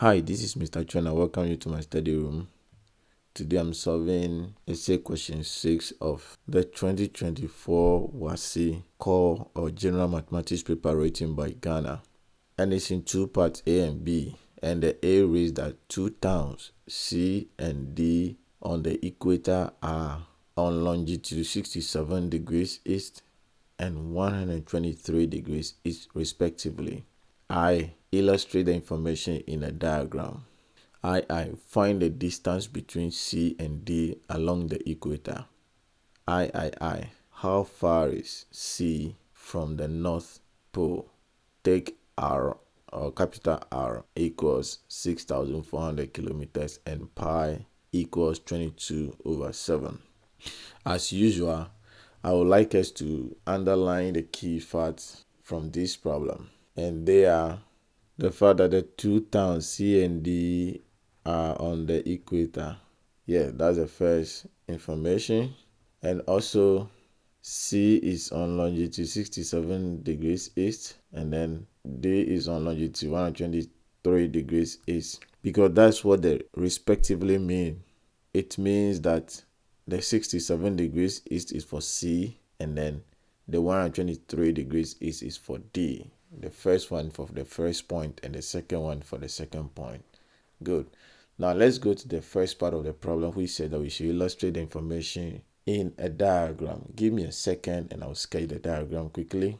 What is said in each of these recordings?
Hi, this is Mr. Chen. I welcome you to my study room. Today I'm solving essay question 6 of the 2024 WASSCE Core or General Mathematics paper written by Ghana. And it's in two parts, A and B. And the A reads that two towns, C and D, on the equator are on longitude 67 degrees east and 123 degrees east respectively. I illustrate the information in a diagram. I find the distance between C and D along the equator. I. How far is C from the North Pole? Take R, or capital R, equals 6,400 kilometers and pi equals 22/7. As usual, I would like us to underline the key facts from this problem. And they are the fact that the two towns C and D are on the equator. Yeah, that's the first information. And also C is on longitude 67 degrees east, and then D is on longitude 123 degrees east, because that's what they respectively mean. It means that the 67 degrees east is for C, and then the 123 degrees east is for D. The first one for the first point and the second one for the second point. Good. Now let's go to the first part of the problem, which said that we should illustrate the information in a diagram. Give me a second and I'll sketch the diagram quickly.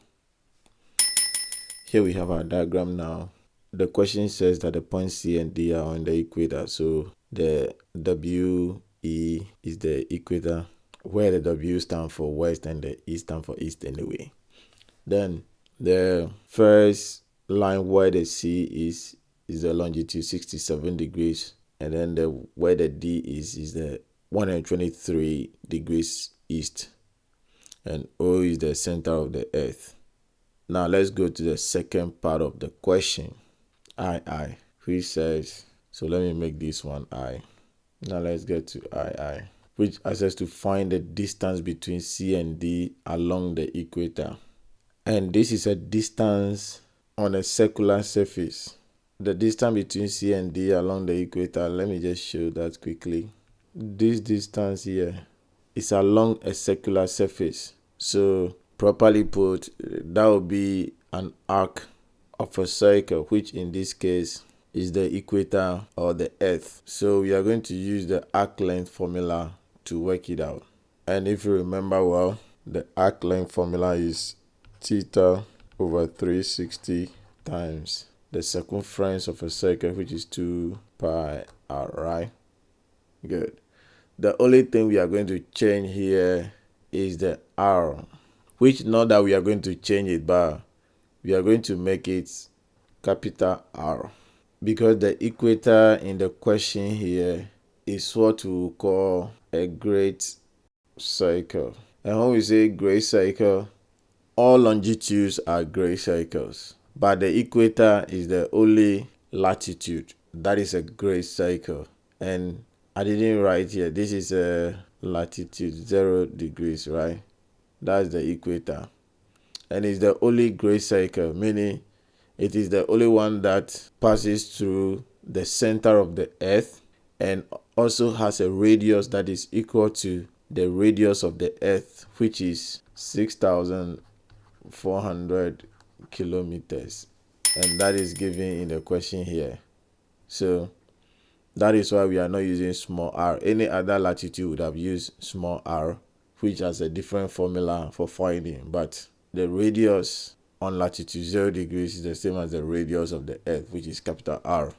Here we have our diagram now. The question says that the points C and D are on the equator. So the WE is the equator, where the W stands for west and the E stands for east anyway. Then the first line where the C is the longitude 67 degrees, and then where the D is the 123 degrees east, and O is the center of the earth. Now let's go to the second part of the question, I, which says, so let me make this one I. Now let's get to I, which asks us to find the distance between C and D along the equator. And this is a distance on a circular surface. The distance between C and D along the equator, let me just show that quickly. This distance here is along a circular surface. So properly put, that would be an arc of a circle, which in this case is the equator or the earth. So we are going to use the arc length formula to work it out. And if you remember well, the arc length formula is theta over 360 times the circumference of a circle, which is 2 pi r, right? Good. The only thing we are going to change here is the r, which not that we are going to change it, but we are going to make it capital R, because the equator in the question here is what we call a great circle. And when we say great circle, all longitudes are great circles, but the equator is the only latitude that is a great circle. And I didn't write here, this is a latitude 0 degrees, right? That's the equator, and it's the only great circle, meaning it is the only one that passes through the center of the earth and also has a radius that is equal to the radius of the earth, which is 6,400 kilometers, and that is given in the question here. So that is why we are not using small r. Any other latitude would have used small r, which has a different formula for finding, but the radius on latitude 0 degrees is the same as the radius of the earth, which is capital R.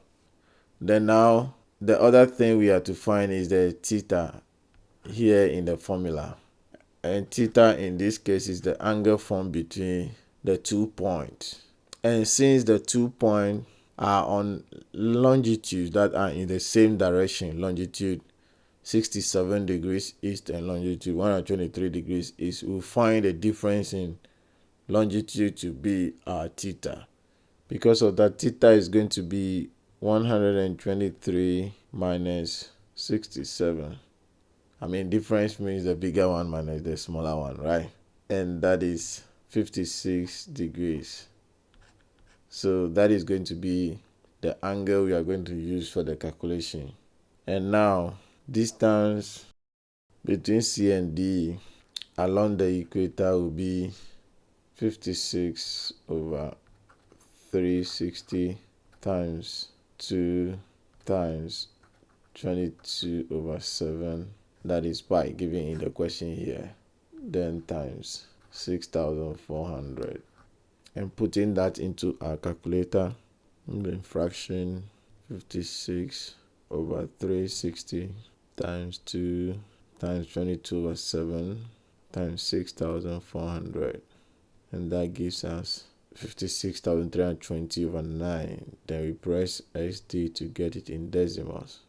Then now the other thing we have to find is the theta here in the formula, and theta in this case is the angle formed between the 2 points. And since the 2 points are on longitudes that are in the same direction, longitude 67 degrees east and longitude 123 degrees east, we'll find the difference in longitude to be our theta. Because of that, theta is going to be 123 minus 67. I mean, difference means the bigger one minus the smaller one, right? And that is 56 degrees. So that is going to be the angle we are going to use for the calculation. And now, distance between C and D along the equator will be 56 over 360 times 2 times 22 over 7. That is pi given in the question here. Then times 6,400. And putting that into our calculator, the fraction 56 over 360 times 2 times 22 over 7 times 6,400. And that gives us 56,320 over 9. Then we press ST to get it in decimals.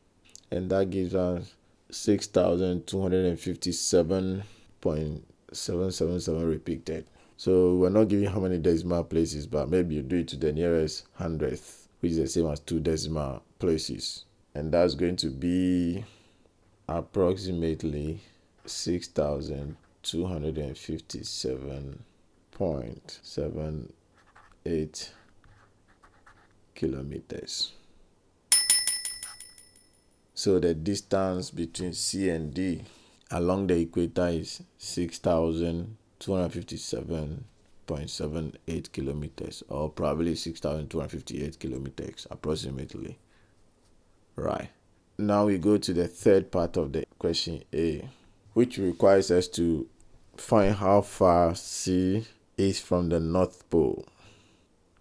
And that gives us 6,257.777 repeated. So we're not giving how many decimal places, but maybe you do it to the nearest hundredth, which is the same as 2 decimal places. And that's going to be approximately 6,257.78 kilometers. So the distance between C and D along the equator is 6,257.78 kilometers, or probably 6,258 kilometers approximately. Right. Now we go to the third part of the question A, which requires us to find how far C is from the North Pole.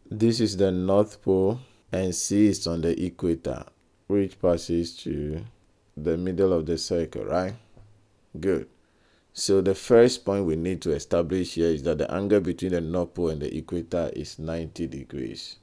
This is the North Pole and C is on the equator, which passes through the middle of the circle, right? Good. So the first point we need to establish here is that the angle between the North Pole and the equator is 90 degrees.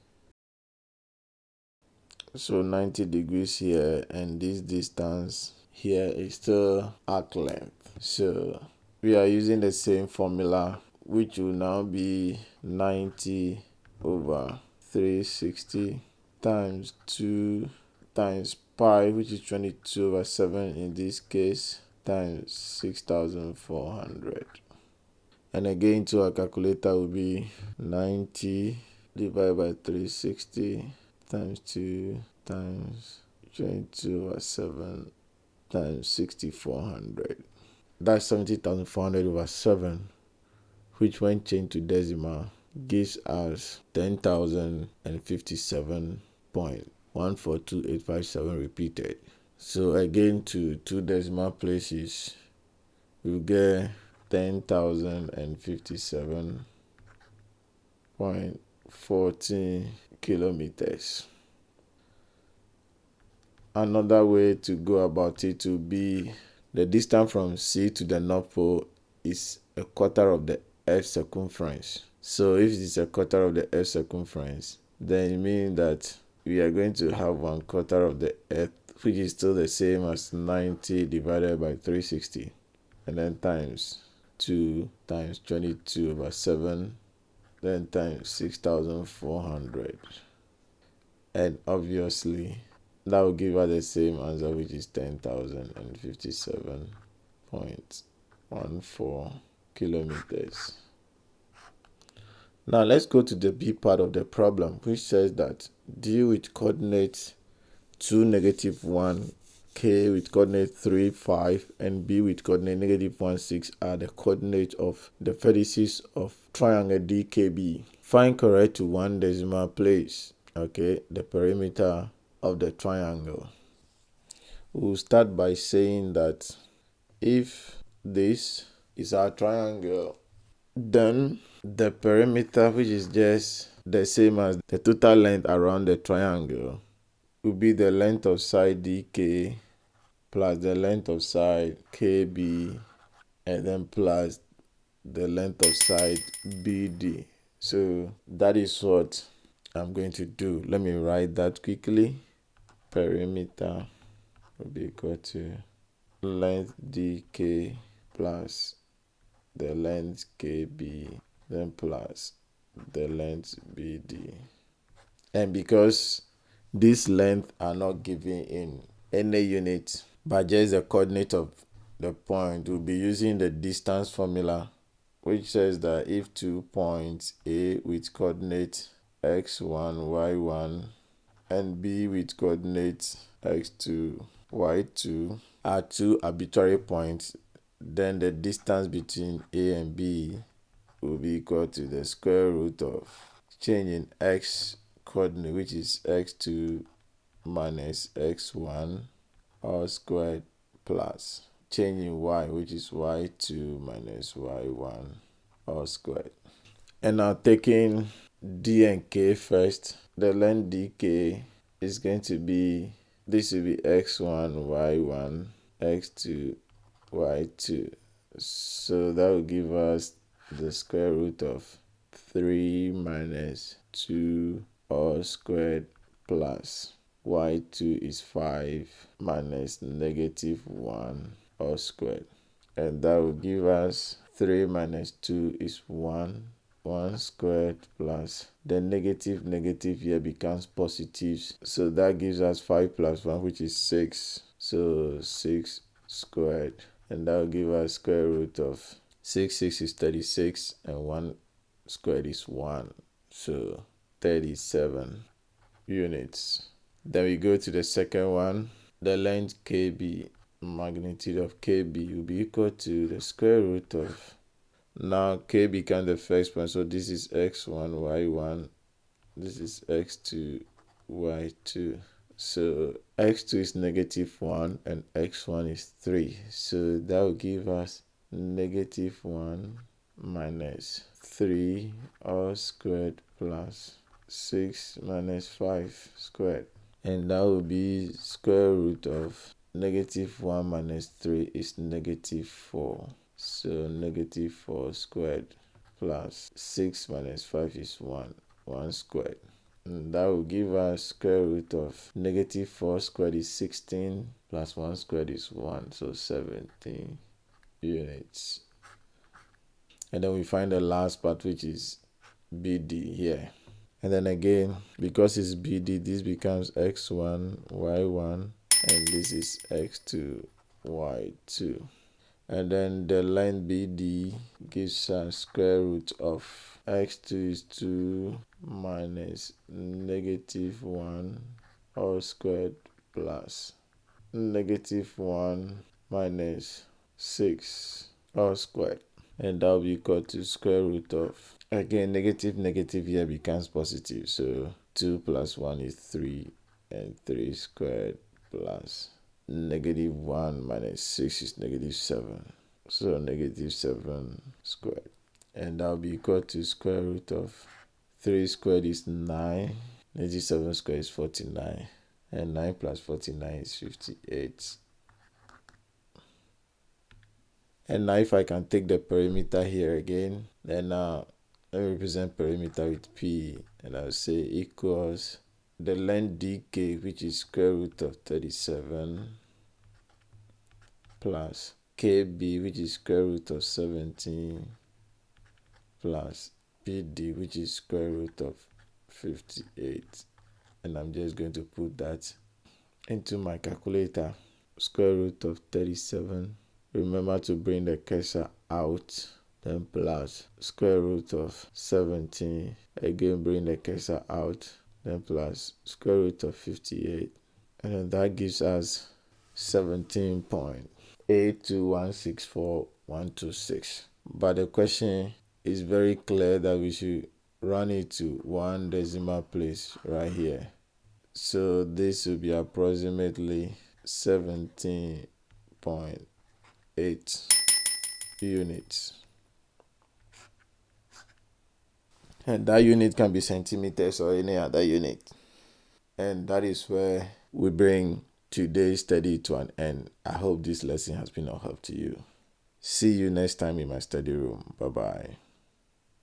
So 90 degrees here, and this distance here is still arc length. So we are using the same formula, which will now be 90 over 360 times 2 times pi, which is 22 over 7 in this case, times 6,400. And again, to our calculator will be 90 divided by 360 times 2 times 22 over 7 times 6,400. That's 70,400 over 7, which when changed to decimal gives us 10,057.142857 repeated. So again, to 2 decimal places, we'll get 10,057.14 kilometers. Another way to go about it will be the distance from C to the North Pole is a quarter of the Earth circumference. So if it's a quarter of the Earth circumference, then it means that we are going to have 1/4 of the Earth, which is still the same as 90 divided by 360, and then times 2 times 22 over 7, then times 6,400. And obviously, that will give us the same answer, which is 10,057.14 kilometers. Now let's go to the B part of the problem, which says that D with coordinates 2, -1, K with coordinate 3, 5, and B with coordinate -1, 6 are the coordinates of the vertices of triangle DKB. Find correct to 1 decimal place, okay, the perimeter of the triangle. We'll start by saying that if this is our triangle, then the perimeter, which is just the same as the total length around the triangle, will be the length of side DK plus the length of side KB, and then plus the length of side BD. So that is what I'm going to do. Let me write that quickly. Perimeter will be equal to length DK plus the length KB, then plus the length BD. And because these lengths are not given in any unit, but just the coordinate of the point, we'll be using the distance formula, which says that if 2 points A with coordinate x1, y1 and B with coordinates x2, y2 are two arbitrary points, then the distance between A and B will be equal to the square root of change in x coordinate, which is x2 minus x1 all squared, plus change in y, which is y2 minus y1 all squared. And now taking d and k first, the length dk is going to be, this will be x1 y1 x2 y2, so that will give us the square root of 3 minus 2 all squared, plus y2 is 5 minus negative 1 all squared, and that will give us 3 minus 2 is 1 squared, plus the negative here becomes positive, so that gives us 5 plus 1, which is 6, so 6 squared, and that will give us square root of 6 is 36, and 1 squared is 1, so 37 units. Then we go to the second one. The length KB, magnitude of KB will be equal to the square root of, now k becomes the first point, so this is x1 y1, this is x2 y2, so x2 is negative 1 and x1 is 3, so that will give us negative 1 minus 3 all squared, plus 6 minus 5 squared, and that will be square root of negative 1 minus 3 is negative 4, so negative 4 squared, plus 6 minus 5 is 1 squared, and that will give us square root of negative 4 squared is 16, plus 1 squared is 1, so 17 units. And then we find the last part, which is BD here. And then again, because it's BD, this becomes x1 y1, and this is x2 y2. And then the line BD gives us square root of x2 is 2 minus negative 1 all squared, plus negative 1 minus 6 all squared, and that will be equal to square root of, again negative here becomes positive, so 2 plus 1 is 3, and 3 squared, plus negative 1 minus 6 is negative 7, so negative 7 squared, and that will be equal to square root of 3 squared is 9, negative 7 squared is 49, and 9 plus 49 is 58. And now if I can take the perimeter here again, then now let me represent perimeter with P, and I'll say equals the length dk, which is square root of 37, plus kb, which is square root of 17, plus bd, which is square root of 58. And I'm just going to put that into my calculator. Square root of 37, remember to bring the cursor out, then plus square root of 17, again bring the cursor out, then plus square root of 58, and then that gives us 17.82164,126. But the question is very clear that we should run it to one decimal place right here, so this will be approximately 17.8 units, and that unit can be centimeters or any other unit. And that is where we bring today's study to an end. I hope this lesson has been of help to you. See you next time in my study room. Bye bye.